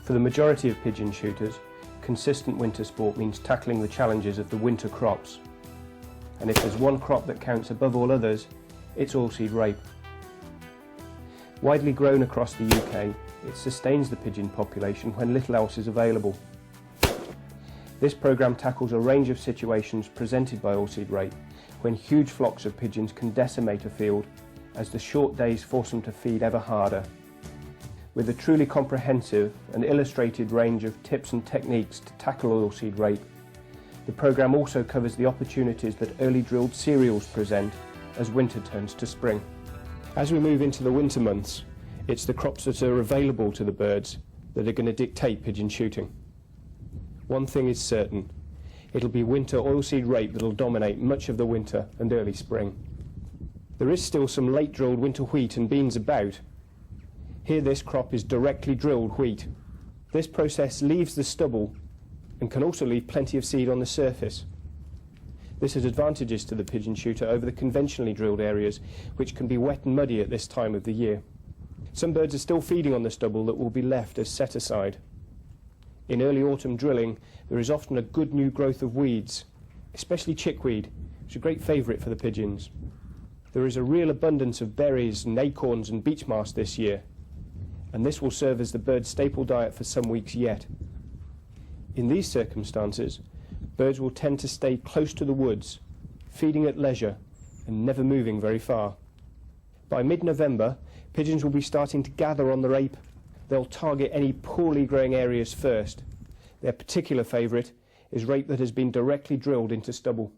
For the majority of pigeon shooters, consistent winter sport means tackling the challenges of the winter crops. And if there's one crop that counts above all others, it's oilseed rape. Widely grown across the UK, it sustains the pigeon population when little else is available. This programme tackles a range of situations presented by oilseed rape, when huge flocks of pigeons can decimate a field as the short days force them to feed ever harder. With a truly comprehensive and illustrated range of tips and techniques to tackle oilseed rape, the programme also covers the opportunities that early drilled cereals present as winter turns to spring. As we move into the winter months, it's the crops that are available to the birds that are going to dictate pigeon shooting. One thing is certain, it'll be winter oilseed rape that'll dominate much of the winter and early spring. There is still some late drilled winter wheat and beans about. Here this crop is directly drilled wheat. This process leaves the stubble and can also leave plenty of seed on the surface. This has advantages to the pigeon shooter over the conventionally drilled areas, which can be wet and muddy at this time of the year. Some birds are still feeding on the stubble that will be left as set aside. In early autumn drilling, there is often a good new growth of weeds, especially chickweed, which is a great favourite for the pigeons. There is a real abundance of berries and acorns and beech mast this year, and this will serve as the bird's staple diet for some weeks yet. In these circumstances, birds will tend to stay close to the woods, feeding at leisure and never moving very far. By mid-November, pigeons will be starting to gather on the rape. They'll target any poorly growing areas first. Their particular favourite is rape that has been directly drilled into stubble.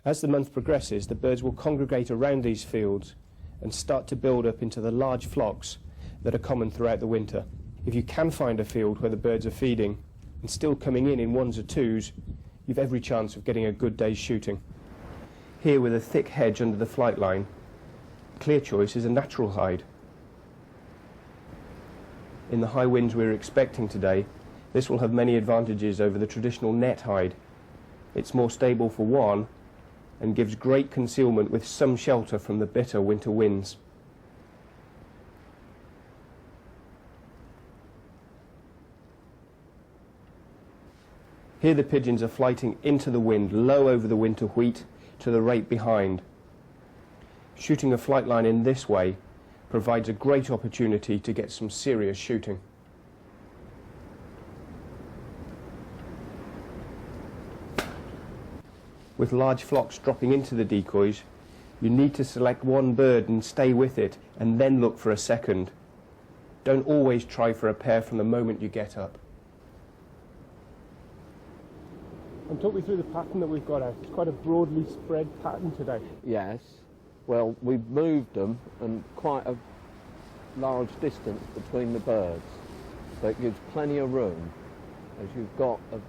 As the month progresses, the birds will congregate around these fields and start to build up into the large flocks that are common throughout the winter. If you can find a field where the birds are feeding and still coming in ones or twos, you've every chance of getting a good day's shooting. Here, with a thick hedge under the flight line, clear choice is a natural hide. In the high winds we're expecting today, this will have many advantages over the traditional net hide. It's more stable for one and gives great concealment with some shelter from the bitter winter winds. Here the pigeons are flighting into the wind, low over the winter wheat, to the rape behind. Shooting a flight line in this way provides a great opportunity to get some serious shooting. With large flocks dropping into the decoys, you need to select one bird and stay with it, and then look for a second. Don't always try for a pair from the moment you get up. And talk me through the pattern that we've got out. It's quite a broadly spread pattern today. Yes. Well, we've moved them and quite a large distance between the birds. So it gives plenty of room as you've got a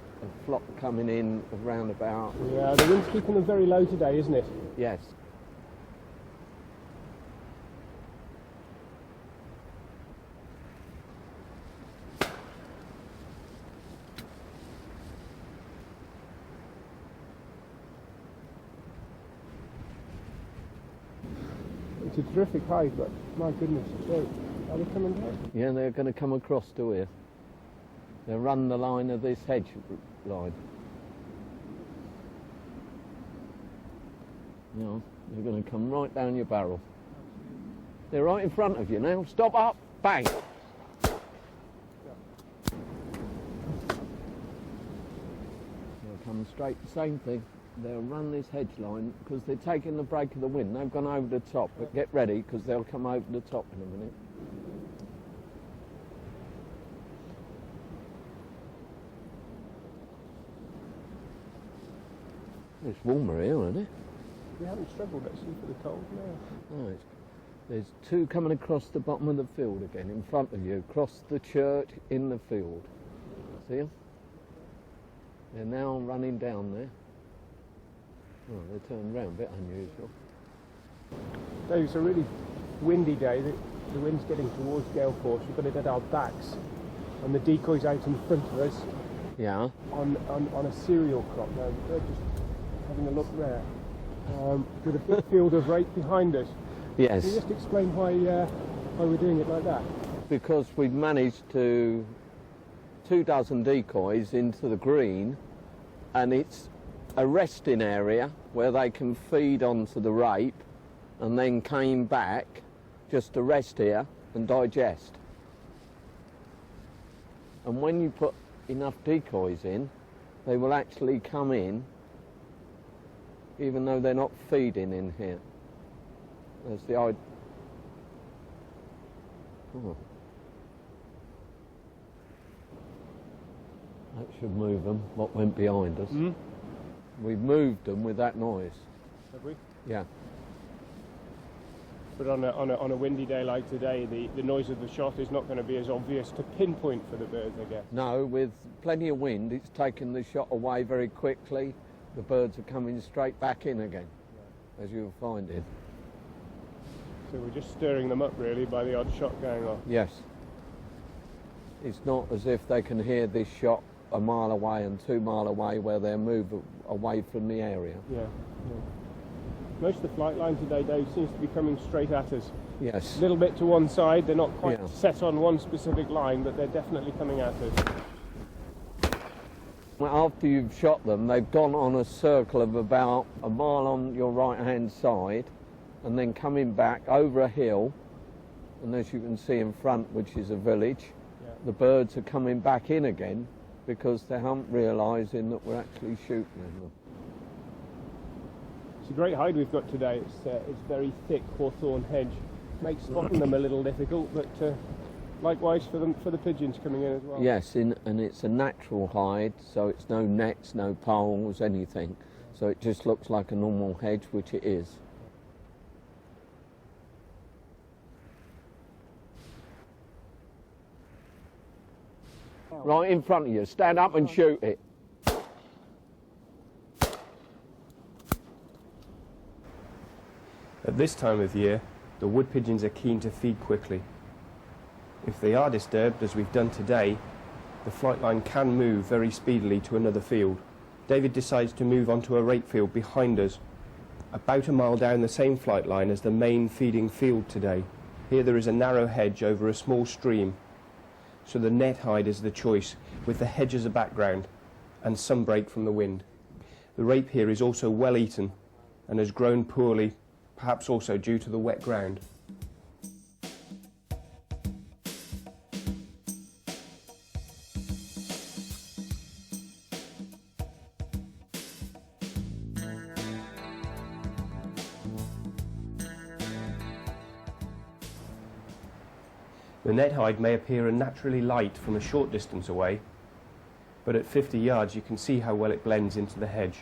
flock coming in around about... Yeah, the wind's keeping them very low today, isn't it? Yes. It's a terrific hide, but my goodness, are they coming down? Yeah, they're going to come across to here. They'll run the line of this hedge line. You know, they're going to come right down your barrel. They're right in front of you now. Stop up, bang. They'll come straight, same thing. They'll run this hedge line because they're taking the break of the wind. They've gone over the top, but get ready because they'll come over the top in a minute. It's warmer here, isn't it? We haven't struggled actually for the cold now. No, there's two coming across the bottom of the field again, in front of you, across the church in the field. See them? They're now running down there. Oh, they turned round, a bit unusual. Dave, it's a really windy day. The wind's getting towards gale force. We've got it at our backs, and the decoy's out in front of us. Yeah. On a cereal crop. Now, they're just having a look there, with a big field of rape behind us. Yes. Can you just explain why we're doing it like that? Because we've managed to 24 decoys into the green, and it's a resting area where they can feed onto the rape and then came back just to rest here and digest. And when you put enough decoys in, they will actually come in even though they're not feeding in here. That's the idea. Oh. That should move them, what went behind us. Mm. We've moved them with that noise. Have we? Yeah. But on a windy day like today, the noise of the shot is not going to be as obvious to pinpoint for the birds, I guess. No, with plenty of wind, it's taken the shot away very quickly. The birds are coming straight back in again, as you'll find it. So we're just stirring them up, really, by the odd shot going off. Yes. It's not as if they can hear this shot a mile away and 2 mile away where they're moved away from the area. Yeah. Most of the flight line today, Dave, seems to be coming straight at us. Yes. A little bit to one side. They're not quite set on one specific line, but they're definitely coming at us. Well, after you've shot them, they've gone on a circle of about a mile on your right-hand side, and then coming back over a hill, and as you can see in front, which is a village, the birds are coming back in again because they aren't realising that we're actually shooting them. It's a great hide we've got today. It's very thick hawthorn hedge. Makes spotting them a little difficult, but likewise for the pigeons coming in as well. Yes, and it's a natural hide, so it's no nets, no poles, anything. So it just looks like a normal hedge, which it is. Right in front of you. Stand up and shoot it. At this time of year, the wood pigeons are keen to feed quickly. If they are disturbed, as we've done today, the flight line can move very speedily to another field. David decides to move onto a rape field behind us, about a mile down the same flight line as the main feeding field today. Here there is a narrow hedge over a small stream, so the net hide is the choice, with the hedge as a background and some break from the wind. The rape here is also well eaten and has grown poorly, perhaps also due to the wet ground. The net hide may appear unnaturally light from a short distance away, but at 50 yards you can see how well it blends into the hedge.